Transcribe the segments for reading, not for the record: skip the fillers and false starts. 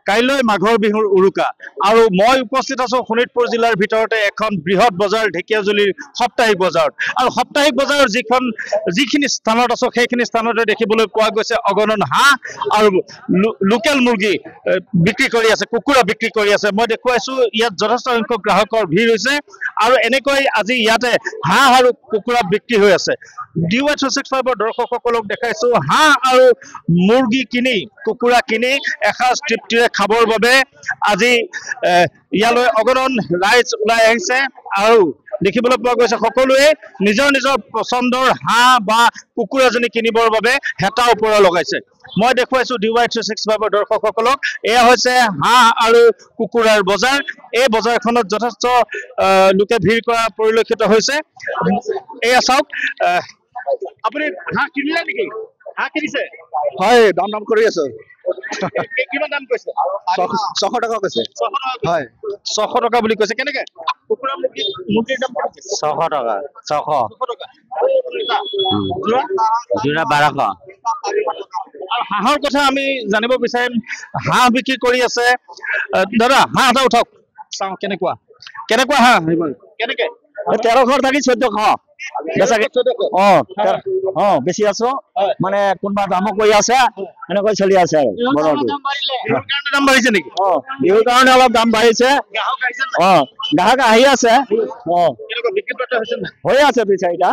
কাইলৈ মাঘৰ বিহুৰ উৰুকা আৰু মই উপস্থিত আছো শোণিতপুৰ জিলাৰ ভিতৰতে এখন বৃহৎ বজাৰ ঢেকিয়াজুলিৰ সাপ্তাহিক বজাৰত আৰু সাপ্তাহিক বজাৰৰ যিখিনি স্থানত আছো সেইখিনি স্থানতে দেখিবলৈ পোৱা গৈছে অগণন হাঁহ আৰু লোকেল মুৰ্গী বিক্ৰী কৰি আছে কুকুৰা বিক্ৰী কৰি আছে মই দেখুৱাইছো ইয়াত যথেষ্ট সংখ্যক গ্ৰাহকৰ ভিৰ হৈছে আৰু এনেকৈ আজি ইয়াতে হাঁহ আৰু কুকুৰা বিক্ৰী হৈ আছে DY365 দৰ্শকসকলক দেখাইছো হাঁহ আৰু মুৰ্গী কিনি কুকুৰা কিনি এসাঁজ তৃপ্তিৰে খাবৰ বাবে আজি ইয়ালৈ অগণন ৰাইজ ওলাই আহিছে আৰু দেখিবলৈ পোৱা গৈছে সকলোৱে নিজৰ নিজৰ পছন্দৰ হাঁহ বা কুকুৰাজনী কিনিবৰ বাবে হেতা ওপৰা লগাইছে মই দেখুৱাইছো DY365 দৰ্শকসকলক এয়া হৈছে হাঁহ আৰু কুকুৰাৰ বজাৰ এই বজাৰখনত যথেষ্ট লোকে ভিৰ কৰা পৰিলক্ষিত হৈছে এয়া চাওক আপুনি হাঁহ কিনিলে নেকি হাঁহ কিনিছে হয় দাম কৰি আছে কিমান দাম কৈছে 600 টকা কৈছে হয় 600 টকা বুলি কৈছে কেনেকে কুকুৰা মুৰ্গীৰ দাম 600 টকা 600 টকা জোৰা 1200 আৰু হাঁহৰ কথা আমি জানিব বিচাৰিম হাঁহ বিক্ৰী কৰি আছে দাদা হাঁহ এটা উঠক চাওঁ কেনেকুৱা হাঁহ কেনেকে 1300 থাকি 1400 বেচাকে বেছি আছো মানে কোনবা দাম কৈ আছে এনেকৈ চলি আছে আৰু বড়টো দাম বাঢ়িছে নেকি বিহুৰ কাৰণে অলপ দাম বাঢ়িছে গ্ৰাহক আহি আছে হৈ আছে দুই চাৰিটা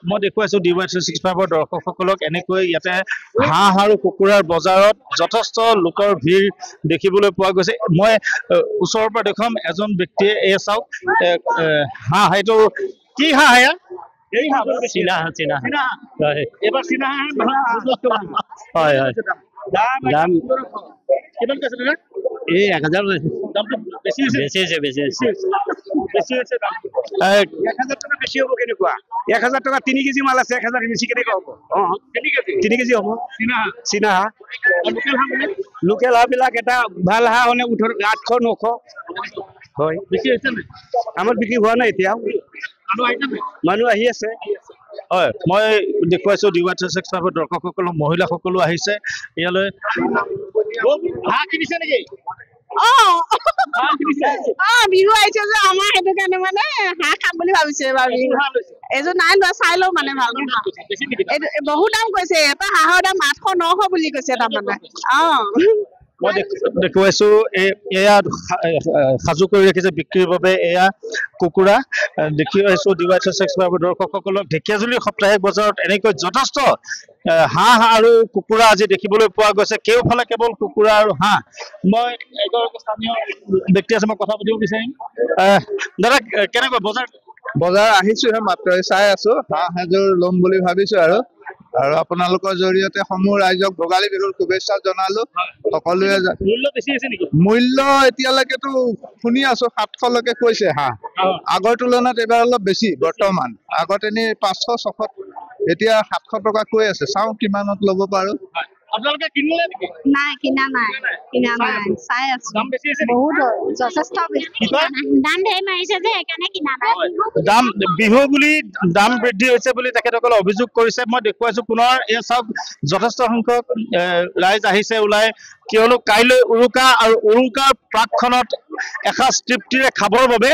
মই দেখুৱাইছো DY365 দৰ্শকসকলক এনেকৈ ইয়াতে হাঁহ আৰু কুকুৰাৰ বজাৰত যথেষ্ট লোকৰ ভিৰ দেখিবলৈ পোৱা গৈছে মই ওচৰৰ পৰা দেখুৱাম এজন ব্যক্তিয়ে এই চাওক হাঁহ এইটো কি হাঁহ এয়া চীনা এবাৰ চীনা হয় হয় দাম কিমান কৈছে দাদা এই 1000 দামটো বেছি হৈছে বেছি দাম 1000 টকা বেছি হ'ব কেনেকুৱা 1000 টকা 3 কেজি মাল আছে 1000 বেছি কেনেকৈ হ'ব 3 কেজি হ'ব চীনা হাঁহ লোকেল হাঁহ বিলাক এটা ভাল হাঁহ মানে 800 900 হয় বেছি হৈছে নে আমাৰ বিক্ৰী হোৱা নাই এতিয়া মানুহ আহি আছে হয় মই দেখুৱাইছো DY365 দৰ্শকসকলক মহিলাসকলো আহিছে ইয়ালৈ হাঁহ কিনিছে নেকি বিহু আহিছে যে আমাৰ সেইটো কাৰণে মানে হাঁহ খাম বুলি ভাবিছে এইযোৰ নাই লোৱা চাই লওঁ মানে ভালকে বহুত দাম কৈছে এটা হাঁহৰ দাম 800 900 বুলি কৈছে তাৰমানে মই দেখুৱাইছো এয়া সাজু কৰি ৰাখিছে বিক্ৰীৰ বাবে এয়া কুকুৰা দেখি আহিছো DY365 দৰ্শকসকলক ঢেকিয়াজুলিৰ সাপ্তাহিক বজাৰত এনেকৈ যথেষ্ট হাঁহ আৰু কুকুৰা আজি দেখিবলৈ পোৱা গৈছে কেওফালে কেৱল কুকুৰা আৰু হাঁহ মই এগৰাকী স্থানীয় ব্যক্তি আছে মই কথা পাতিব বিচাৰিম দাদা কেনেকৈ বজাৰ আহিছো মাত্ৰ চাই আছো হাঁহ এযোৰ ল'ম বুলি ভাবিছো আৰু আপোনালোকৰ জৰিয়তে সমূহ ৰাইজক ভোগালী বিহুৰ শুভেচ্ছা জনালো সকলোৱে মূল্য বেছি আছে নেকি মূল্য এতিয়ালৈকেতো শুনি আছো 700 লৈকে কৈছে হাঁহ আগৰ তুলনাত এবাৰ অলপ বেছি বৰ্তমান আগত এনে 500 600 এতিয়া 700 টকা কৈ আছে চাওঁ কিমানত ল'ব পাৰো আপোনালোকে কিনিলে নেকি নাই কিনা নাই চাই আছো দাম বেছি আছে বহুত যথেষ্ট বেছি দাম ধেৰ মাৰিছে যে সেইকাৰণে কিনা নাই দাম বিহু বুলি দাম বৃদ্ধি হৈছে বুলি তেখেতসকলে অভিযোগ কৰিছে মই দেখুৱাইছো পুনৰ এই চাওক যথেষ্ট সংখ্যক ৰাইজ আহিছে ওলাই কিয়নো কাইলৈ উৰুকা আৰু উৰুকাৰ প্ৰাকখনত এসাঁজ তৃপ্তিৰে খাবৰ বাবে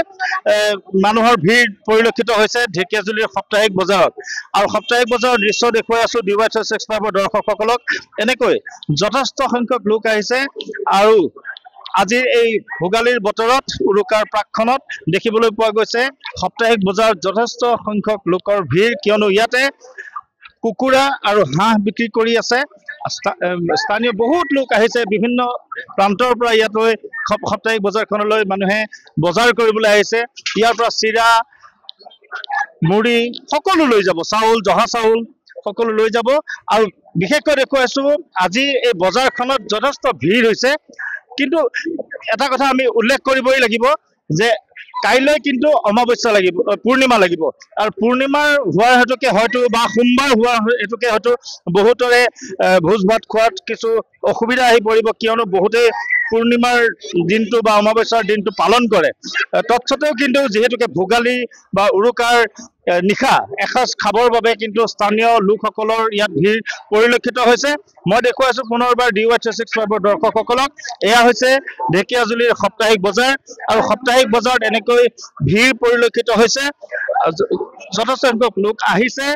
মানুহৰ ভিৰ পৰিলক্ষিত হৈছে ঢেকিয়াজুলিৰ সাপ্তাহিক বজাৰত আৰু সাপ্তাহিক বজাৰৰ দৃশ্য দেখুৱাই আছো DY365 দৰ্শকসকলক এনেকৈ যথেষ্ট সংখ্যক লোক আহিছে আৰু আজিৰ এই ভোগালীৰ বতৰত উৰুকাৰ প্ৰাকখনত দেখিবলৈ পোৱা গৈছে সাপ্তাহিক বজাৰত যথেষ্ট সংখ্যক লোকৰ ভিৰ কিয়নো ইয়াতে কুকুৰা আৰু হাঁহ বিক্ৰী কৰি আছে স্থানীয় বহুত লোক আহিছে বিভিন্ন প্ৰান্তৰ পৰা ইয়ালৈ সাপ্তাহিক বজাৰখনলৈ মানুহে বজাৰ কৰিবলৈ আহিছে ইয়াৰ পৰা চিৰা মুড়ি সকলো লৈ যাব চাউল জহা চাউল সকলো লৈ যাব আৰু বিশেষকৈ দেখুৱাইছো আজি এই বজাৰখনত যথেষ্ট ভিৰ হৈছে কিন্তু এটা কথা আমি উল্লেখ কৰিবই লাগিব যে কাইলৈ কিন্তু অমাৱস্যা লাগিব, পূৰ্ণিমা লাগিব, আৰু পূৰ্ণিমাৰ হোৱাৰ হেতুকে হয়তো বা সোমবাৰ হোৱাৰ হেতুকে হয়তো বহুতৰে ভোজ ভাত খোৱাত কিছু অসুবিধা আহি পৰিব, কিয়নো বহুতেই পূৰ্ণিমাৰ দিনটো বা অমাৱস্যাৰ দিনটো পালন কৰে। তৎসত্ত্বেও কিন্তু যিহেতুকে ভোগালী বা উৰুকাৰ নিশা এসাঁজ খাবৰ বাবে কিন্তু স্থানীয় লোকসকলৰ ইয়াত ভিৰ পৰিলক্ষিত হৈছে। মই দেখুৱাইছো পুনৰবাৰ DY365 দৰ্শকসকলক, এয়া হৈছে ঢেকীয়াজুলিৰ সাপ্তাহিক বজাৰ, আৰু সাপ্তাহিক বজাৰত এনেকৈ ভিৰ পৰিলক্ষিত হৈছে, যথেষ্ট সংখ্যক লোক আহিছে।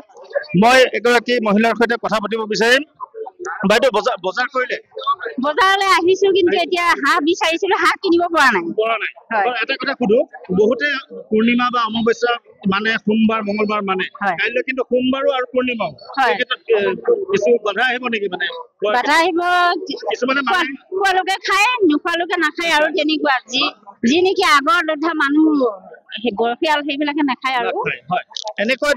মই এগৰাকী মহিলাৰ সৈতে কথা পাতিব বিচাৰিম। বাইদেউ, বজাৰ কৰিলে? বজাৰলৈ আহিছো, কিন্তু এতিয়া হাঁহ বিচাৰিছিলো, হাঁহ কিনিব পৰা নাই। এটা কথা সুধো, বহুতে পূৰ্ণিমা বা অমাৱস্যা মানে সোমবাৰ মঙ্গলবাৰ মানে, কাইলৈ কিন্তু সোমবাৰো আৰু পূৰ্ণিমাও, এই ক্ষেত্ৰত কিছু বাধা আহিব নেকি? মানে বাধা আহিব, কিছুমানে খোৱালোকে খায়, নোখোৱালোকে নাখায়, আৰু তেনেকুৱা যি নেকি আগৰ লেঠা মানুহ গৰখীয়াল সেইবিলাকে নাখায় আৰু। এনেকৈ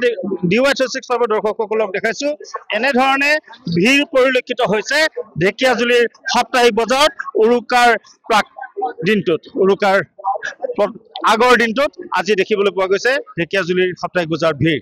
DY365 দৰ্শকসকলক দেখাইছো, এনেধৰণে ভিৰ পৰিলক্ষিত হৈছে ঢেকীয়াজুলিৰ সাপ্তাহিক বজাৰত উৰুকাৰ দিনটোত, উৰুকাৰ আগৰ দিনটোত আজি দেখিবলৈ পোৱা গৈছে ঢেকীয়াজুলিৰ সাপ্তাহিক বজাৰত ভিৰ।